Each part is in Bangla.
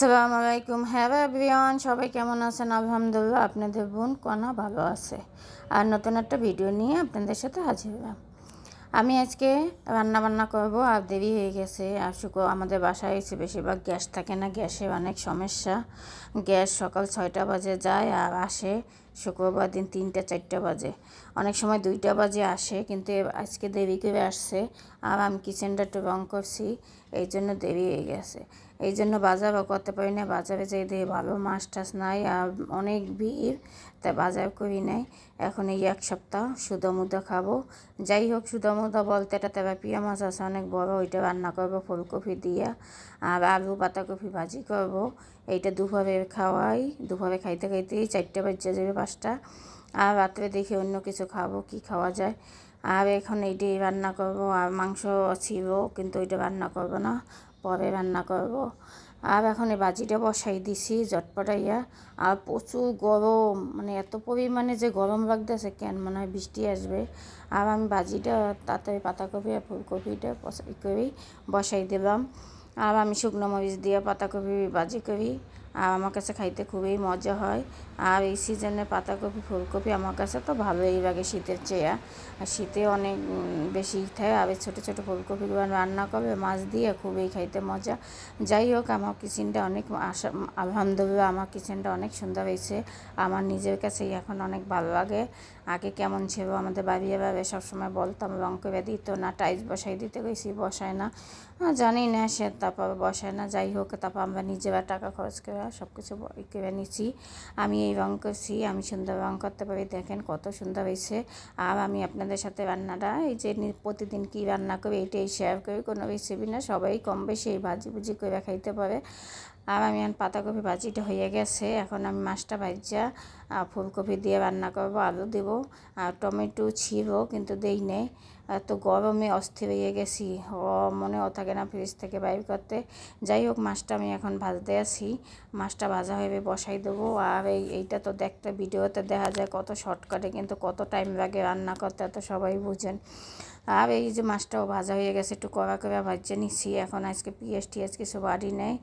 আসসালামু আলাইকুম। হ্যাঁ এভরিওয়ান, সবাই কেমন আছেন? আলহামদুলিল্লাহ, আপনাদের বোন কণা ভালো আছে। আর নতুন একটা ভিডিও নিয়ে আপনাদের সাথে হাজির হলাম। আমি আজকে রান্না বান্না করব, আর দেরি হয়ে গেছে। আর আমাদের বাসায় এসে বেশিরভাগ গ্যাস থাকে না, গ্যাসের অনেক সমস্যা। গ্যাস সকাল 6টা বাজে যায় আর আসে শুক্রবার দিন 3টা-4টা বাজে, অনেক সময় 2টা বাজে আসে, কিন্তু আজকে দেরি করে আসছে। আর আমি কিচেনটা একটু রং করছি, এই জন্য দেরি হয়ে গেছে। এই জন্য বাজারও করতে পারি না। বাজারে যেয়ে দিয়ে ভালো মাছ টাছ নাই, আর অনেক ভিড়, তাই বাজার করি নাই। এখন এই এক সপ্তাহ সুদা মুদা খাবো। যাই হোক, সুদা মুদা বলতে এটা তেলাপিয়া মাছ আছে অনেক বড়, ওইটা রান্না করবো ফুলকপি দিয়া। আর আলু পাতাকপি ভাজি করব। এইটা দুপুরে খাওয়াই, দুপুরে খাইতে খাইতেই 4টা বেজে যাবে, 5টা। আর রাত্রে দেখি অন্য কিছু খাবো, কি খাওয়া যায়। আর এখন এইটাই রান্না করব। আর মাংস ছিল, কিন্তু ওইটা রান্না করব না, পরে রান্না করব। আর এখন এই ভাজিটা বসাই দিছি জটপটাইয়া। আর প্রচুর গরম, মানে এত পরিমাণে যে গরম লাগতেছে, কেন মনে হয় বৃষ্টি আসবে। আর আমি ভাজিটা তাড়াতাড়ি পাতাকপি আর ফুলকপিটা বসাই দিলাম। আর আমি শুকনো মরিচ দিয়ে পাতাকপি ভাজি করি, আর আমার কাছে খাইতে খুবই মজা হয়। আর এই সিজনে পাতাকপি ফুলকপি আমার কাছে তো ভালোই লাগে শীতের চেয়ে। আর শীতে অনেক বেশি থাকে। আর ছোটো ছোটো ফুলকপিগুলো রান্না করবে মাছ দিয়ে, খুবই খাইতে মজা। যাই হোক, আমার কিচেনটা অনেক আলহামদুলিল্লাহ, আমার কিচেনটা অনেক সুন্দর হয়েছে। আমার নিজের কাছেই এখন অনেক ভালো লাগে। আগে কেমন ছিল আমাদের বাড়ি, এভাবে সবসময় বলতাম রং করে দিত না, টাইলস বসাই দিতে গেছি, বসায় না, জানি না সে, তারপর বসায় না। যাই হোক, তারপর আমরা নিজেরা টাকা খরচ করে সব কিছু করে নিচ্ছি। আমি এই রং করছি, আমি সুন্দর রং করতে পারি, দেখেন কত সুন্দর হয়েছে। আর আমি আপনাদের সাথে রান্নাটা, এই যে প্রতিদিন কী রান্না করি এইটাই শেয়ার করি, কোনো রেসিপি না, সবাই কম বেশি এই ভাজি ভুজি করে খাইতে পারে। আর আমি পাতাকপি ভাজিটা হয়ে গেছে, এখন আমি মাছটা ভাজা ফুলকপি দিয়ে রান্না করব, আলু দেবো আর টমেটো ছিল, কিন্তু দেই নেই। তো গরমে অস্থির হয়ে গেছি, মনেও থাকে না ফ্রিজ থেকে বাইর করতে। যাই হোক, মাছটা আমি এখন ভাজতে আছি, মাছটা ভাজা হয়ে বসাই দেবো। আর এইটা তো দেখতে ভিডিওতে দেখা যায় কত শর্টকাটে, কিন্তু কত টাইম লাগে রান্না করতে, তো সবাই বুঝেন। আর এই যে মাছটাও ভাজা হয়ে গেছে, একটু কড়া করে ভাজে নিচ্ছি। এখন আজকে পেঁয়াজ টিয়াজ কিছু বাড়ি নেই,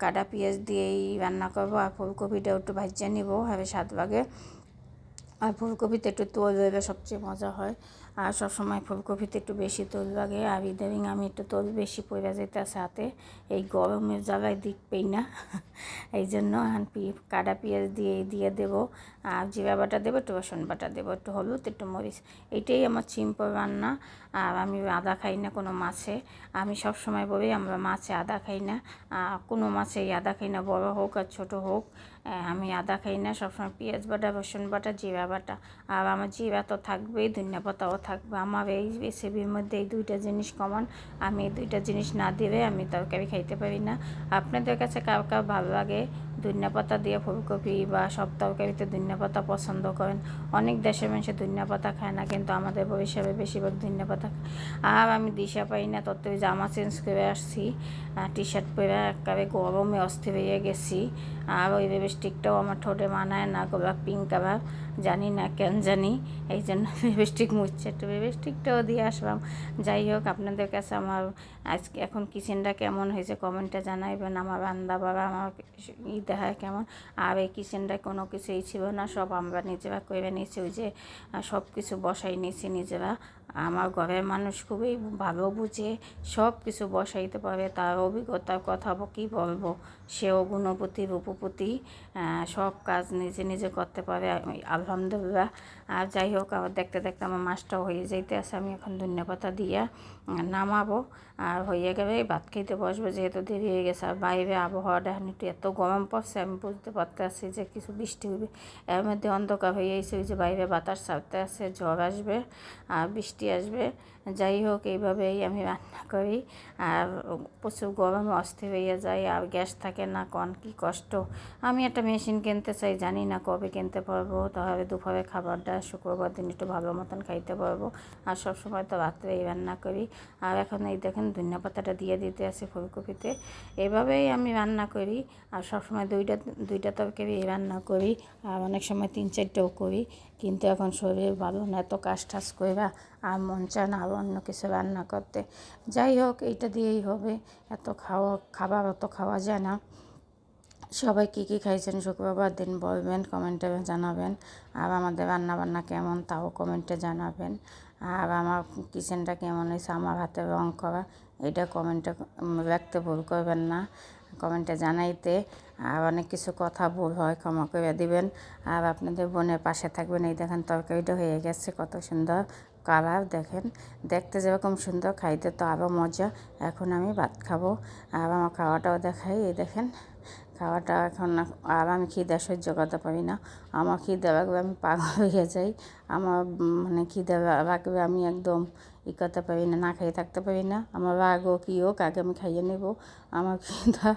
কাটা পেঁয়াজ দিয়েই রান্না করবো। আর ফুলকপিটাও একটু ভাজে নিব, হবে স্বাদ লাগে। আর ফুলকপিতে একটু তোল দিলে সবচেয়ে মজা হয়। আর সবসময় ফুলকপিতে একটু বেশি তোল লাগে। আর ইদানিং আমি একটু তোল বেশি পড়ে যেতেছে হাতে, এই গরমের জ্বালায় দিক পেই না। এই জন্য কাটা পেঁয়াজ দিয়ে দেবো। আর জিরা বাটা দেবো, একটু রসুন বাটা দেবো, একটু হলুদ, একটু মরিচ। এইটাই আমার সিম্পল রান্না। আর আমি আদা খাই না কোনো মাছে। আমি সবসময় বলি আমরা মাছে আদা খাই না, কোনো মাছেই আদা খাই না, বড় হোক আর ছোটো হোক। আমি আদা খাই না, সবসময় পেঁয়াজ বাটা, রসুন বাটা, জিরা বাটা। আর আমার জিরা তো থাকবেই, ধনিয়া পাতাও থাকবে। আমার এই রেসিপির মধ্যে এই দুইটা জিনিস কমন। আমি এই দুইটা জিনিস না দিলে আমি তরকারি খাইতে পারি না। আপনাদের কাছে কার কার ভালো লাগে ধনিয়া পাতা দিয়ে ফুলকপি, বা সব তরকারিতে ধনিয়া পাতা পছন্দ করেন? অনেক দেশের মানুষে ধনিয়া পাতা খায় না, কিন্তু আমাদের বরিশালে বেশিরভাগ ধনিয়া পাতা। আর আমি দিশা পাই না, তত্ত্বে জামা চেঞ্জ করে আসছি, টি শার্ট পরে একেবারে গরমে অস্থির হয়ে গেছি। আর ওই লিপস্টিকটাও আমার ঠোঁটে মানায় না, গোলাপ পিঙ্ক কালার, জানি না কেন জানি, এই জন্য লিপস্টিক মুছছে, একটু লিপস্টিকটাও দিয়ে আসলাম। যাই হোক, আপনাদের কাছে আমার আজকে এখন কিচেনটা কেমন হয়েছে কমেন্টে জানাইবেন। আমার রান্না বাড়া আমার দেখায় কেমন। আর এই কিচেনটায় কোনো কিছুই ছিল না, সব আমরা নিজেরা করে নিয়েছি। ওই যে সব কিছু বসাই নিয়েছি নিজেরা। আমার ঘরের মানুষ খুবই ভালো বুঝে, সব কিছু বসাইতে পারে, তার অভিজ্ঞতার কথা কী বলবো। সেও গুণপতি রূপপতি, সব কাজ নিজে নিজে করতে পারে, আলহামদুলিল্লাহ। আর যাই হোক, আবার দেখতে দেখতে আমার মাছটাও হয়ে যাইতে আছে, আমি এখন ধনিয়া পাতা দিয়ে নামাবো। আর হয়ে গেলে ভাত খেতে বসবো, যেহেতু দেরি হয়ে গেছে। আর বাইরে আবহাওয়াটা এখন একটু এত গরম পড়ছে, আমি বুঝতে পারতেছি যে কিছু বৃষ্টি হবে। এর মধ্যে অন্ধকার হয়ে গেছে, ওই যে বাইরে বাতাস ছাড়তে আছে, ঝড় আসবে আর বৃষ্টি আসবে। যাই হোক, এইভাবেই আমি রান্না করি। আর প্রচুর গরমে অস্থির হয়ে যায়, আর গ্যাস থাকে না, কোন কী কষ্ট। আমি একটা মেশিন কিনতে চাই, জানি না কবে কিনতে পারবো, তাহলে দুপুরে খাবারটা শুক্রবার দিন একটু ভালো মতন খাইতে পারবো। আর সবসময় তো রাত্রেই রান্না করি। আর এখন এই দেখেন ধনিয়া পাতাটা দিয়ে দিতে আছে ফুলকপিতে। এভাবেই আমি রান্না করি। আর সবসময় দুইটা তরকারি রান্না করি, আর অনেক সময় 3-4টাও করি। কিন্তু এখন শরীর ভালো না, এত কাজ টাজ কইরা আর মন চায় না আরও অন্য কিছু রান্না করতে। যাই হোক, এইটা দিয়েই হবে, এত খাবার অত খাওয়া যায় না। সবাই কী কী খাইছেন শুক্রবার দিন বলবেন, কমেন্টে জানাবেন। আর আমাদের রান্নাবান্না কেমন তাও কমেন্টে জানাবেন। আর আমার কিচেনটা কেমন হয়েছে, আমার হাতে রং করা, এটা কমেন্টে রাখতে ভুল করবেন না, কমেন্টে জানাইতে। আর অনেক কিছু কথা ভুল হয় ক্ষমা করে দিবেন। আর আপনাদের বোনের পাশে থাকবেন। এই দেখেন তরকারিটা হয়ে গেছে, কত সুন্দর কালার দেখেন, দেখতে যেরকম সুন্দর, খাইতে তো আরও মজা। এখন আমি ভাত খাবো। আর আমার খাওয়াটাও দেখাই, এই দেখেন খাওয়াটা এখন। আর আমি খিদে সহ্য করতে পারি না, আমার খিদে লাগবে আমি পাগল হয়ে যাই। আমার মানে খিদে লাগবে আমি একদম করতে পারি না, না খাইয়ে থাকতে পারি না। আমার রাগ হোক কী হোক, আগে আমি খাইয়ে নেব। আমার খিদা